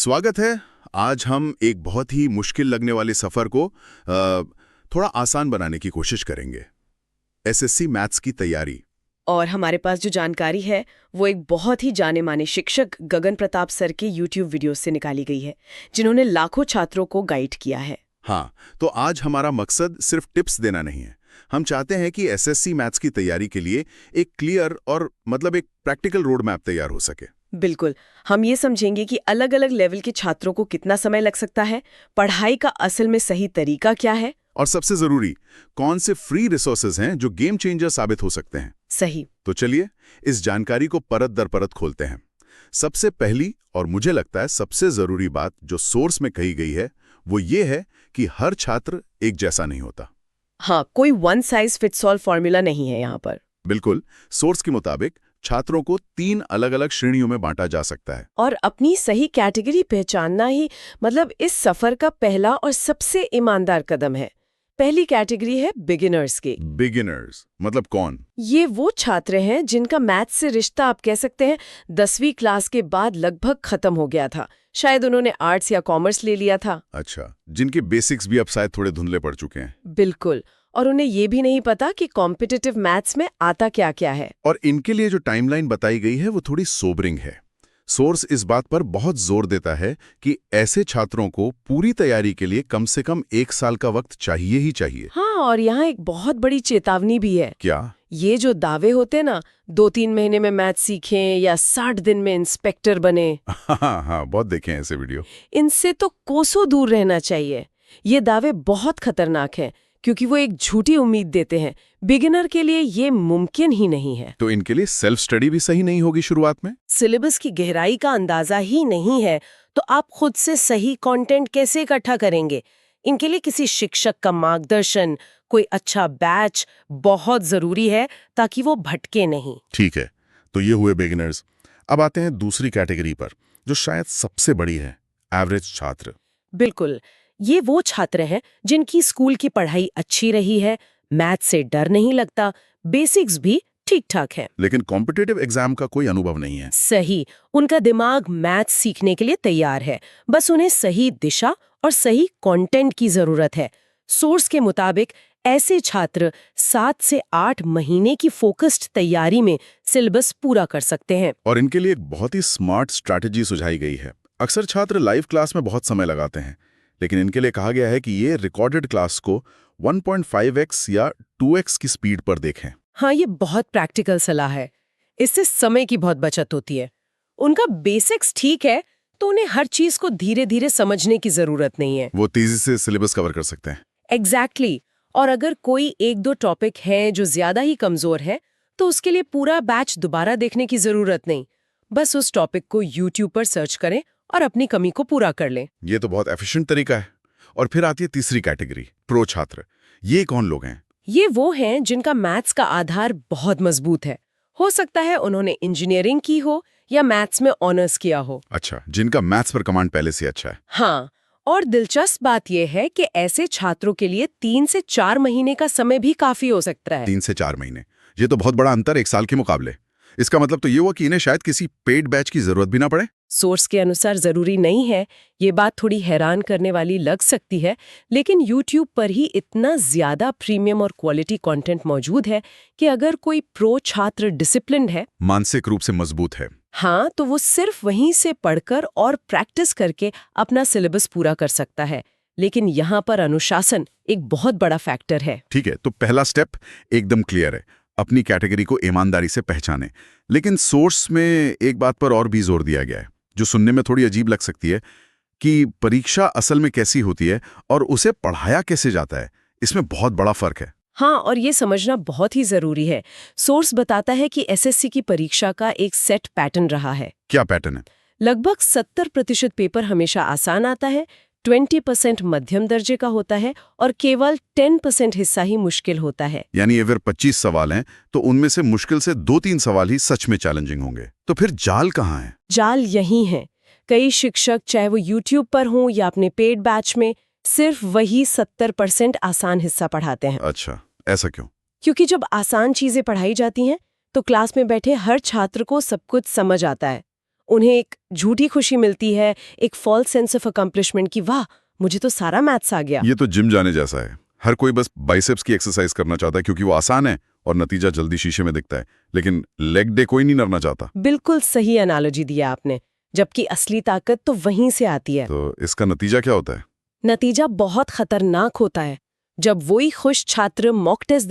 स्वागत है। आज हम एक बहुत ही मुश्किल लगने वाले सफ़र को थोड़ा आसान बनाने की कोशिश करेंगे। एसएससी मैथ्स की तैयारी। और हमारे पास जो जानकारी है वो एक बहुत ही जाने माने शिक्षक गगन प्रताप सर के YouTube वीडियो से निकाली गई है, जिन्होंने लाखों छात्रों को गाइड किया है। हाँ, तो आज हमारा मकसद सिर्फ टिप्स देना नहीं है। हम चाहते हैं कि एसएससी मैथ्स की तैयारी के लिए एक क्लियर और एक प्रैक्टिकल रोड मैप तैयार हो सके। बिल्कुल, हम ये समझेंगे कि अलग अलग लेवल के छात्रों को कितना समय लग सकता है, पढ़ाई का असल में सही तरीका क्या है, और सबसे जरूरी कौन से फ्री रिसोर्सेज हैं जो गेम चेंजर साबित हो सकते हैं। सही। तो चलिए इस जानकारी को परत दर परत खोलते हैं। सबसे पहली और मुझे लगता है सबसे जरूरी बात जो सोर्स में कही गई है वो ये है कि हर छात्र एक जैसा नहीं होता। हाँ, कोई one size fits all formula नहीं है यहाँ पर। बिल्कुल, सोर्स के मुताबिक छात्रों को 3 अलग-अलग श्रेणियों में बांटा जा सकता है। और अपनी सही कैटेगरी पहचानना ही इस सफर का पहला और सबसे ईमानदार कदम है। पहली कैटेगरी है बिगिनर्स की। बिगिनर्स मतलब कौन? ये वो छात्र हैं जिनका मैथ्स से रिश्ता आप कह सकते हैं 10वीं क्लास के बाद लगभग खत्म हो गया था। शायद उन्होंने आर्ट्स या कॉमर्स ले लिया था। अच्छा, जिनके बेसिक्स भी अब शायद थोड़े धुंधले पड़ चुके हैं। बिल्कुल, और उन्हें ये भी नहीं पता कि कॉम्पिटिटिव मैथ्स में आता क्या क्या है। और इनके लिए जो टाइमलाइन बताई गई है वो थोड़ी सोबरिंग है। सोर्स इस बात पर बहुत जोर देता है कि ऐसे छात्रों को पूरी तैयारी के लिए कम से कम 1 साल का वक्त चाहिए ही चाहिए। हाँ, और यहाँ एक बहुत बड़ी चेतावनी भी है। क्या? ये जो दावे होते ना 2-3 महीने में मैथ सीखें या 60 दिन में इंस्पेक्टर बने, हाँ, बहुत देखे हैं ऐसे वीडियो। इनसे तो कोसों दूर रहना चाहिए। ये दावे बहुत खतरनाक हैं क्योंकि वो एक झूठी उम्मीद देते हैं। बिगिनर के लिए ये मुमकिन ही नहीं है। तो इनके लिए सेल्फ स्टडी भी सही नहीं होगी शुरुआत में? सिलेबस की गहराई का अंदाजा ही नहीं है तो आप खुद से सही कंटेंट कैसे इकट्ठा करेंगे? इनके लिए किसी शिक्षक का मार्गदर्शन, कोई अच्छा बैच बहुत जरूरी है ताकि वो भटके नहीं। ठीक है, तो ये हुए बिगिनर्स। अब आते हैं दूसरी कैटेगरी पर जो शायद सबसे बड़ी है, एवरेज छात्र। बिल्कुल, ये वो छात्र हैं जिनकी स्कूल की पढ़ाई अच्छी रही है, मैथ से डर नहीं लगता, बेसिक्स भी ठीक ठाक है, लेकिन कॉम्पिटिटिव एग्जाम का कोई अनुभव नहीं है। सही, उनका दिमाग मैथ सीखने के लिए तैयार है, बस उन्हें सही दिशा और सही कंटेंट की जरूरत है। सोर्स के मुताबिक ऐसे छात्र 7 से 8 महीने की फोकस्ड तैयारी में सिलेबस पूरा कर सकते हैं। और इनके लिए एक बहुत ही स्मार्ट स्ट्रैटेजी सुझाई गई है। अक्सर छात्र लाइव क्लास में बहुत समय लगाते हैं, लेकिन इनके लिए कहा गया है कि ये रिकॉर्डेड क्लास को 1.5x या 2x की स्पीड पर देखें। हाँ, ये बहुत प्रैक्टिकल सलाह है। इससे समय की बहुत बचत होती है। उनका बेसिक्स ठीक है तो उन्हें हर चीज को धीरे धीरे समझने की जरूरत नहीं है। वो तेजी से सिलेबस कवर कर सकते हैं। एग्जैक्टली। और अगर कोई 1-2 टॉपिक है जो ज्यादा ही कमजोर है तो उसके लिए पूरा बैच दोबारा देखने की जरूरत नहीं। बस उस टॉपिक को YouTube पर सर्च करें और अपनी कमी को पूरा कर लें। ये तो बहुत एफिशिएंट तरीका है। और फिर आती है तीसरी कैटेगरी, प्रो छात्र। ये कौन लोग हैं? ये वो हैं जिनका मैथ्स का आधार बहुत मजबूत है। हो सकता है उन्होंने इंजीनियरिंग की हो या मैथ्स में ऑनर्स किया हो। अच्छा, जिनका मैथ्स पर कमांड पहले से अच्छा है। हाँ, और दिलचस्प बात यह है कि ऐसे छात्रों के लिए 3 से 4 महीने का समय भी काफी हो सकता है। 3 से 4 महीने, ये तो बहुत बड़ा अंतर 1 साल के मुकाबले। इसका मतलब तो ये हुआ कि इन्हें शायद किसी पेड बैच की जरूरत भी ना पड़े। सोर्स के अनुसार जरूरी नहीं है। ये बात थोड़ी हैरान करने वाली लग सकती है, लेकिन YouTube पर ही इतना ज्यादा प्रीमियम और क्वालिटी कंटेंट मौजूद है कि अगर कोई प्रो छात्र डिसिप्लिन्ड है, मानसिक रूप से मजबूत है, हाँ, तो वो सिर्फ वहीं से पढ़कर और प्रैक्टिस करके अपना सिलेबस पूरा कर सकता है। लेकिन यहाँ पर अनुशासन एक बहुत बड़ा फैक्टर है। ठीक है, तो पहला स्टेप एकदम क्लियर है, अपनी कैटेगरी को ईमानदारी से पहचानें। लेकिन सोर्स में एक बात पर और भी जोर दिया गया है जो सुनने में थोड़ी अजीब लग सकती है, कि परीक्षा असल में कैसी होती है और उसे पढ़ाया कैसे जाता है। इसमें बहुत बड़ा फर्क है। हाँ, और ये समझना बहुत ही जरूरी है। सोर्स बताता है कि एसएससी की परीक्षा का एक सेट पैटर्न रहा है। क्या पैटर्न है? लगभग 70% पेपर हमेशा आसान आता है, 20% मध्यम दर्जे का होता है और केवल 10% हिस्सा ही मुश्किल होता है। यानी अगर 25 सवाल हैं तो उनमें से मुश्किल से 2-3 सवाल ही सच में चैलेंजिंग होंगे। तो फिर जाल कहाँ है? जाल यही है। कई शिक्षक, चाहे वो YouTube पर हों या अपने पेड बैच में, सिर्फ वही 70% आसान हिस्सा पढ़ाते हैं। अच्छा, ऐसा क्यों? क्योंकि जब आसान चीजें पढ़ाई जाती हैं तो क्लास में बैठे हर छात्र को सब कुछ समझ आता है। उन्हें एक झूठी खुशी मिलती है, एक फॉल्स सेंस ऑफ अकम्प्लिशमेंट की वाह मुझे तो सारा मैथ्स आ गया। ये तो जिम जाने जैसा है। हर कोई बस बाइसेप्स की एक्सरसाइज करना चाहता है क्योंकि वो आसान है और नतीजा जल्दी शीशे में दिखता है, लेकिन लेग डे कोई नहीं करना चाहता। बिल्कुल सही एनालॉजी दिया आपने, जबकि असली ताकत तो वहीं से आती है। तो इसका नतीजा क्या होता है? नतीजा बहुत खतरनाक होता है। जब वही खुश छात्र मॉक टेस्ट